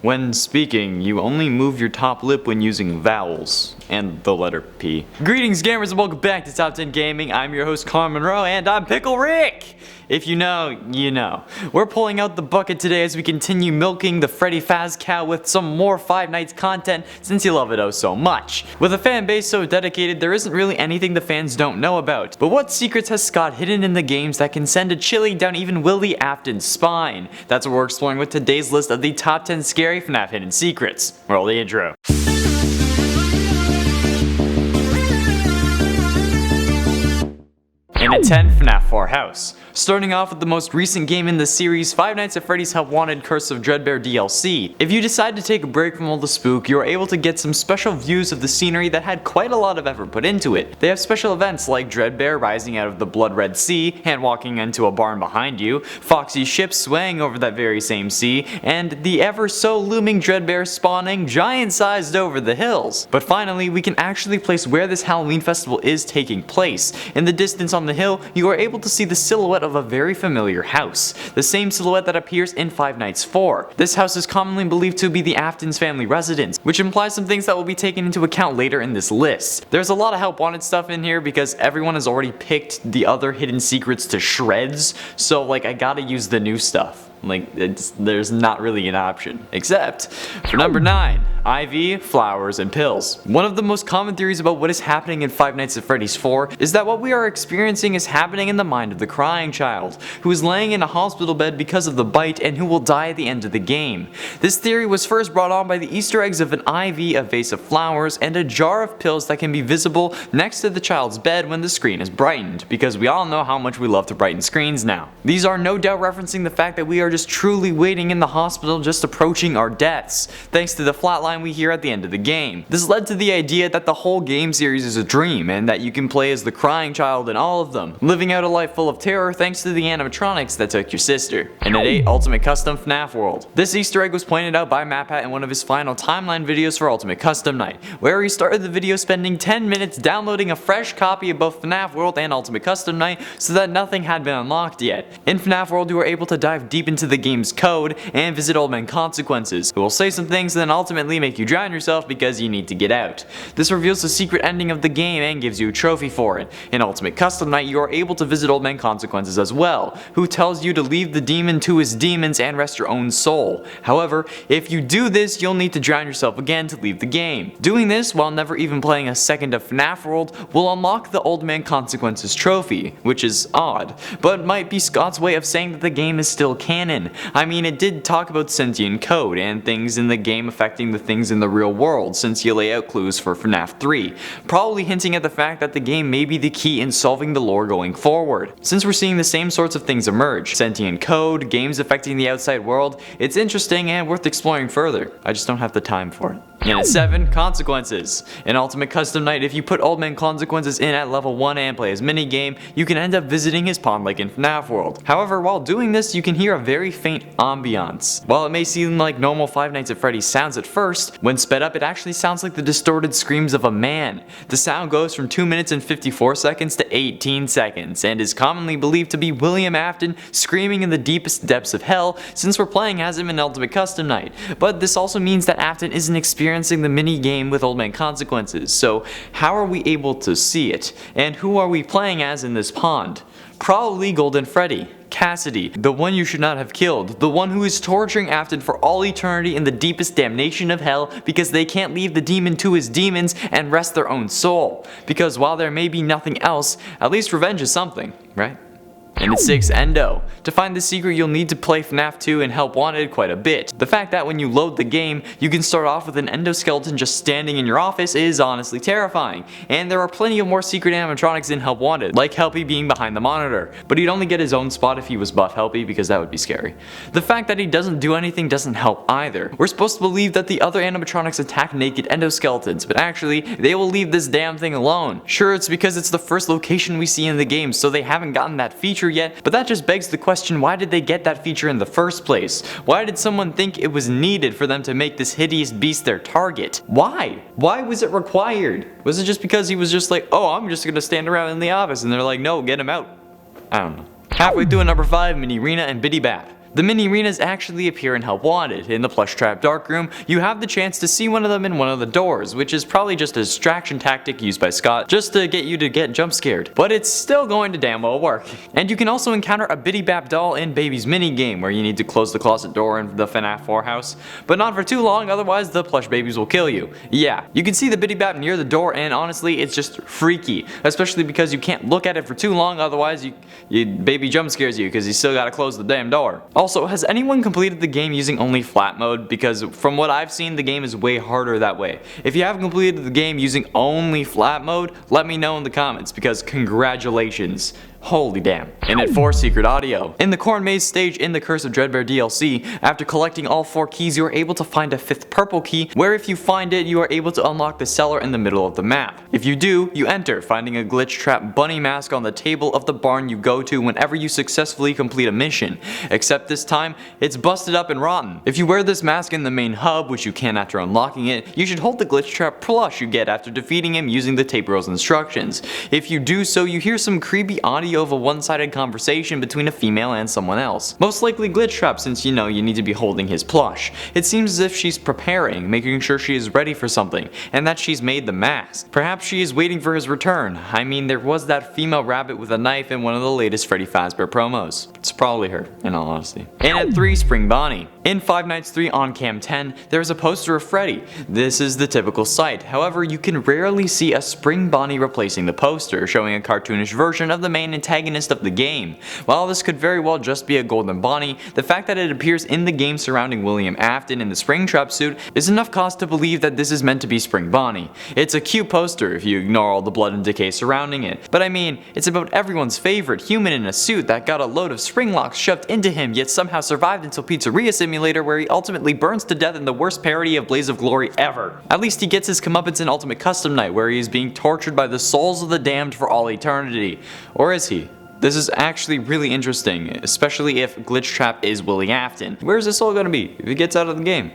When speaking, you only move your top lip when using vowels, and the letter P. Greetings gamers and welcome back to Top 10 Gaming. I'm your host Carl Monroe and I'm Pickle Rick! If you know, you know. We're pulling out the bucket today as we continue milking the Freddy Faz cow with some more Five Nights content since you love it oh so much. With a fan base so dedicated, there isn't really anything the fans don't know about. But what secrets has Scott hidden in the games that can send a chilly down even Willie Afton's spine? That's what we're exploring with today's list of the top 10 scary FNAF hidden secrets. Roll the intro. In at 10, FNAF 4 House. Starting off with the most recent game in the series, Five Nights at Freddy's Help Wanted Curse of Dreadbear DLC. If you decide to take a break from all the spook, you are able to get some special views of the scenery that had quite a lot of effort put into it. They have special events like Dreadbear rising out of the blood red sea, and walking into a barn behind you, Foxy's ship swaying over that very same sea, and the ever so looming Dreadbear spawning giant-sized over the hills. But finally, we can actually place where this Halloween festival is taking place. In the distance on the hill, you are able to see the silhouette of a very familiar house, the same silhouette that appears in Five Nights 4. This house is commonly believed to be the Afton's family residence, which implies some things that will be taken into account later in this list. There's a lot of help wanted stuff in here because everyone has already picked the other hidden secrets to shreds, so like I gotta use the new stuff. There's not really an option. Except for number 9, IV, flowers, and pills. One of the most common theories about what is happening in Five Nights at Freddy's 4 is that what we are experiencing is happening in the mind of the crying child, who is laying in a hospital bed because of the bite and who will die at the end of the game. This theory was first brought on by the Easter eggs of an IV, a vase of flowers, and a jar of pills that can be visible next to the child's bed when the screen is brightened, because we all know how much we love to brighten screens now. These are no doubt referencing the fact that we are just truly waiting in the hospital, just approaching our deaths, thanks to the flatline we hear at the end of the game. This led to the idea that the whole game series is a dream, and that you can play as the crying child in all of them, living out a life full of terror thanks to the animatronics that took your sister. And at 8, Ultimate Custom FNAF World. This Easter egg was pointed out by MapHat in one of his final timeline videos for Ultimate Custom Night, where he started the video spending 10 minutes downloading a fresh copy of both FNAF World and Ultimate Custom Night so that nothing had been unlocked yet. In FNAF World, you were able to dive deep into the game's code and visit Old Man Consequences, who will say some things and then ultimately make you drown yourself because you need to get out. This reveals the secret ending of the game and gives you a trophy for it. In Ultimate Custom Night, you are able to visit Old Man Consequences as well, who tells you to leave the demon to his demons and rest your own soul. However, if you do this, you'll need to drown yourself again to leave the game. Doing this while never even playing a second of FNAF World will unlock the Old Man Consequences trophy, which is odd, but might be Scott's way of saying that the game is still canon. I mean, it did talk about sentient code and things in the game affecting the things in the real world since you lay out clues for FNAF 3, probably hinting at the fact that the game may be the key in solving the lore going forward. Since we're seeing the same sorts of things emerge, sentient code, games affecting the outside world, it's interesting and worth exploring further. I just don't have the time for it. And at 7, Consequences. In Ultimate Custom Night, if you put Old Man Consequences in at level 1 and play his minigame, you can end up visiting his pond like in FNAF World. However, while doing this, you can hear a very faint ambiance. While it may seem like normal Five Nights at Freddy's sounds at first, when sped up it actually sounds like the distorted screams of a man. The sound goes from 2 minutes and 54 seconds to 18 seconds, and is commonly believed to be William Afton screaming in the deepest depths of hell since we're playing as him in Ultimate Custom Night. But this also means that Afton isn't experiencing the mini game with Old Man Consequences, so how are we able to see it? And who are we playing as in this pond? Probably Golden Freddy, Cassidy, the one you should not have killed, the one who is torturing Afton for all eternity in the deepest damnation of hell because they can't leave the demon to his demons and rest their own soul. Because while there may be nothing else, at least revenge is something, right? And at 6, Endo. To find the secret, you'll need to play FNAF 2 and Help Wanted quite a bit. The fact that when you load the game, you can start off with an endoskeleton just standing in your office is honestly terrifying. And there are plenty of more secret animatronics in Help Wanted, like Helpy being behind the monitor, but he'd only get his own spot if he was buff Helpy because that would be scary. The fact that he doesn't do anything doesn't help either. We're supposed to believe that the other animatronics attack naked endoskeletons, but actually, they will leave this damn thing alone. Sure, it's because it's the first location we see in the game, so they haven't gotten that feature yet, but that just begs the question, why did they get that feature in the first place? Why did someone think it was needed for them to make this hideous beast their target? Why? Why was it required? Was it just because he was just like, oh, I'm just gonna stand around in the office, and they're like, no, get him out? I don't know. Halfway through at number 5, Mini Rena and Biddy Bap. The mini arenas actually appear in Help Wanted. In the plush trap darkroom, you have the chance to see one of them in one of the doors, which is probably just a distraction tactic used by Scott just to get you to get jump scared. But it's still going to damn well work. And you can also encounter a Biddy Bap doll in Baby's mini game where you need to close the closet door in the FNAF 4 house. But not for too long, otherwise the plush babies will kill you. Yeah, you can see the Biddy Bap near the door, and honestly it's just freaky. Especially because you can't look at it for too long, otherwise baby jump scares you because you still gotta close the damn door. Also, has anyone completed the game using only flat mode? Because from what I've seen, the game is way harder that way. If you haven't completed the game using only flat mode, let me know in the comments because congratulations. Holy damn. And at 4 secret audio. In the Corn Maze stage in the Curse of Dreadbear DLC, after collecting all 4 keys you are able to find a 5th purple key, where if you find it you are able to unlock the cellar in the middle of the map. If you do, you enter, finding a glitch trap bunny mask on the table of the barn you go to whenever you successfully complete a mission. Except this time, it's busted up and rotten. If you wear this mask in the main hub, which you can after unlocking it, you should hold the glitch trap plush you get after defeating him using the tape roll's instructions. If you do so, you hear some creepy audio of a one-sided conversation between a female and someone else. Most likely glitch trap since you know you need to be holding his plush. It seems as if she's preparing, making sure she is ready for something, and that she's made the mask. Perhaps she is waiting for his return. I mean, there was that female rabbit with a knife in one of the latest Freddy Fazbear promos. It's probably her, in all honesty. And at 3, Spring Bonnie. In Five Nights 3 on Cam 10, there is a poster of Freddy. This is the typical sight. However, you can rarely see a Spring Bonnie replacing the poster, showing a cartoonish version of the main antagonist of the game. While this could very well just be a golden Bonnie, the fact that it appears in the game surrounding William Afton in the Springtrap suit is enough cause to believe that this is meant to be Spring Bonnie. It's a cute poster if you ignore all the blood and decay surrounding it, but I mean, it's about everyone's favorite human in a suit that got a load of spring locks shoved into him yet somehow survived until Pizzeria Simulator, where he ultimately burns to death in the worst parody of Blaze of Glory ever. At least he gets his comeuppance in Ultimate Custom Night, where he is being tortured by the souls of the damned for all eternity. Or is he? This is actually really interesting, especially if Glitch Trap is Willie Afton. Where's this all gonna be if he gets out of the game?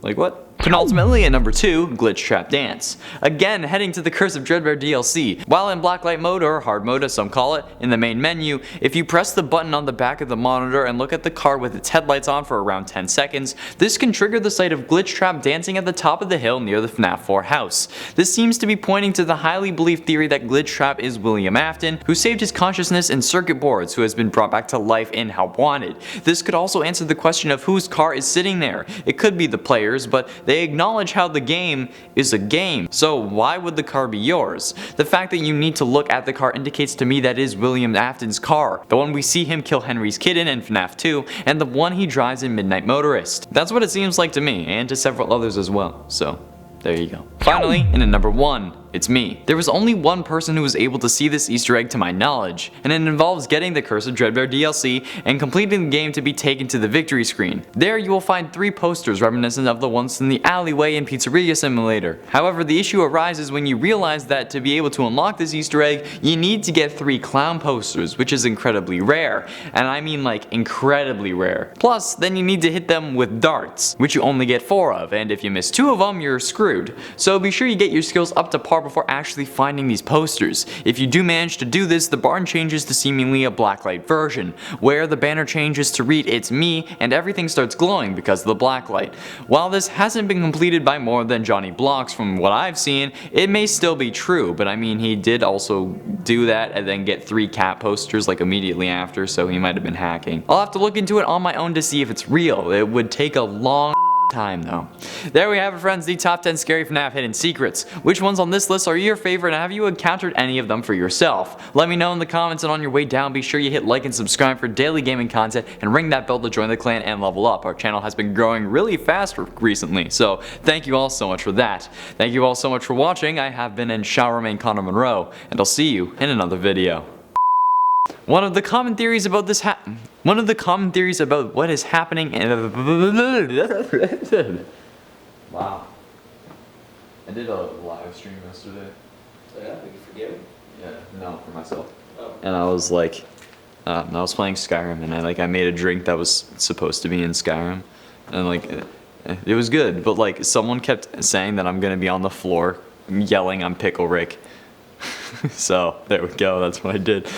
Like what? Penultimately at number 2, Glitch Trap Dance. Again, heading to the Curse of Dreadbear DLC. While in blacklight mode, or hard mode as some call it, in the main menu, if you press the button on the back of the monitor and look at the car with its headlights on for around 10 seconds, this can trigger the sight of Glitch Trap dancing at the top of the hill near the FNAF 4 house. This seems to be pointing to the highly believed theory that Glitch Trap is William Afton, who saved his consciousness in circuit boards, who has been brought back to life in Help Wanted. This could also answer the question of whose car is sitting there. It could be the player's, but they acknowledge how the game is a game, so why would the car be yours? The fact that you need to look at the car indicates to me that it is William Afton's car, the one we see him kill Henry's kitten in FNAF 2, and the one he drives in Midnight Motorist. That's what it seems like to me, and to several others as well, so there you go. Finally, in at number 1, it's me. There was only one person who was able to see this Easter egg to my knowledge, and it involves getting the Curse of Dreadbear DLC and completing the game to be taken to the victory screen. There you will find 3 posters reminiscent of the ones in the alleyway in Pizzeria Simulator. However, the issue arises when you realize that to be able to unlock this Easter egg, you need to get 3 clown posters, which is incredibly rare, and I mean like incredibly rare. Plus, then you need to hit them with darts, which you only get 4 of, and if you miss 2 of them, you're screwed. So be sure you get your skills up to par before actually finding these posters. If you do manage to do this, the barn changes to seemingly a blacklight version, where the banner changes to read "It's me" and everything starts glowing because of the blacklight. While this hasn't been completed by more than Johnny Blocks from what I've seen, it may still be true, but I mean he did also do that and then get 3 cat posters like immediately after, so he might have been hacking. I'll have to look into it on my own to see if it's real. It would take a long time though. There we have it, friends, the top 10 scary FNAF hidden secrets. Which ones on this list are your favorite, and have you encountered any of them for yourself? Let me know in the comments, and on your way down be sure you hit like and subscribe for daily gaming content and ring that bell to join the clan and level up. Our channel has been growing really fast recently, so thank you all so much for that. Thank you all so much for watching. I have been and shall remain Connor Monroe, and I'll see you in another video. One of the common theories about what is happening Wow. I did a live stream yesterday. So yeah, we can forgive him? Yeah, no, for myself. Oh. And I was like, I was playing Skyrim, and I made a drink that was supposed to be in Skyrim, and like, it was good, but like someone kept saying that I'm gonna be on the floor yelling I'm Pickle Rick. So there we go, that's what I did.